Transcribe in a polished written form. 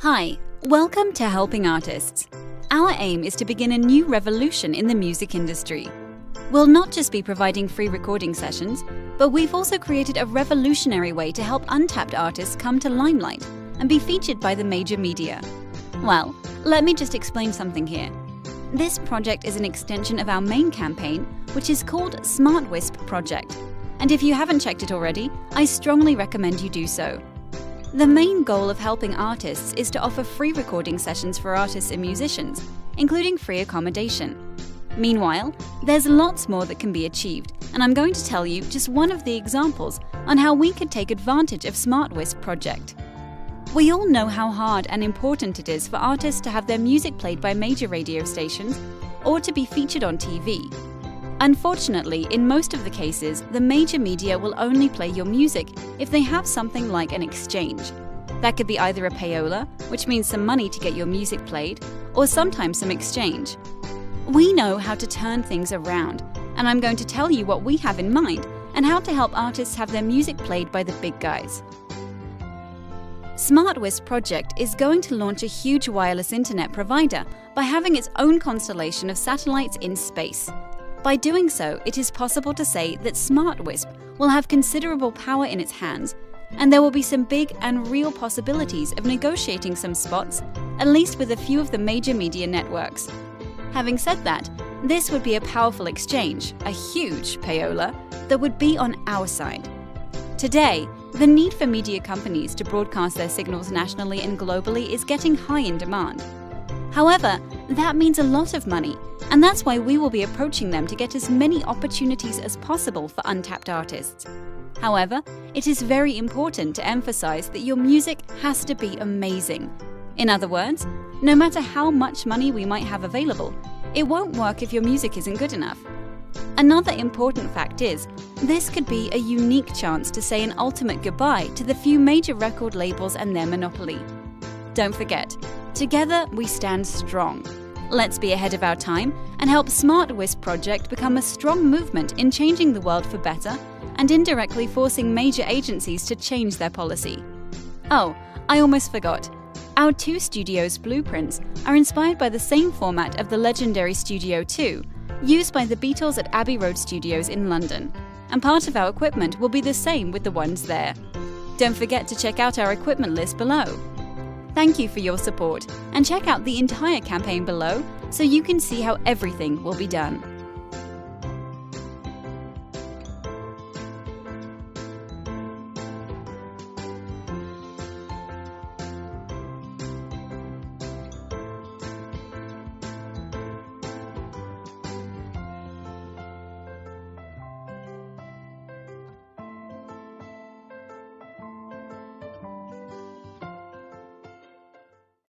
Hi, welcome to Helping Artists. Our aim is to begin a new revolution in the music industry. We'll not just be providing free recording sessions, but we've also created a revolutionary way to help untapped artists come to limelight and be featured by the major media. Well, let me just explain something here. This project is an extension of our main campaign, which is called Smart Wisp Project. And if you haven't checked it already, I strongly recommend you do so. The main goal of helping artists is to offer free recording sessions for artists and musicians, including free accommodation. Meanwhile, there's lots more that can be achieved, and I'm going to tell you just one of the examples on how we could take advantage of Smart Wisp Project. We all know how hard and important it is for artists to have their music played by major radio stations or to be featured on TV. Unfortunately, in most of the cases, the major media will only play your music if they have something like an exchange. That could be either a payola, which means some money to get your music played, or sometimes some exchange. We know how to turn things around, and I'm going to tell you what we have in mind and how to help artists have their music played by the big guys. Smart Wisp Project is going to launch a huge wireless internet provider by having its own constellation of satellites in space. By doing so, it is possible to say that Smart Wisp will have considerable power in its hands, and there will be some big and real possibilities of negotiating some spots, at least with a few of the major media networks. Having said that, this would be a powerful exchange, a huge payola, that would be on our side. Today, the need for media companies to broadcast their signals nationally and globally is getting high in demand. However, that means a lot of money, and that's why we will be approaching them to get as many opportunities as possible for untapped artists. However, it is very important to emphasize that your music has to be amazing. In other words, no matter how much money we might have available, it won't work if your music isn't good enough. Another important fact is, this could be a unique chance to say an ultimate goodbye to the few major record labels and their monopoly. Don't forget, together we stand strong. Let's be ahead of our time and help Smart Wisp Project become a strong movement in changing the world for better and indirectly forcing major agencies to change their policy. Oh, I almost forgot. Our two studios' blueprints are inspired by the same format of the legendary Studio 2, used by the Beatles at Abbey Road Studios in London, and part of our equipment will be the same with the ones there. Don't forget to check out our equipment list below. Thank you for your support, and check out the entire campaign below so you can see how everything will be done.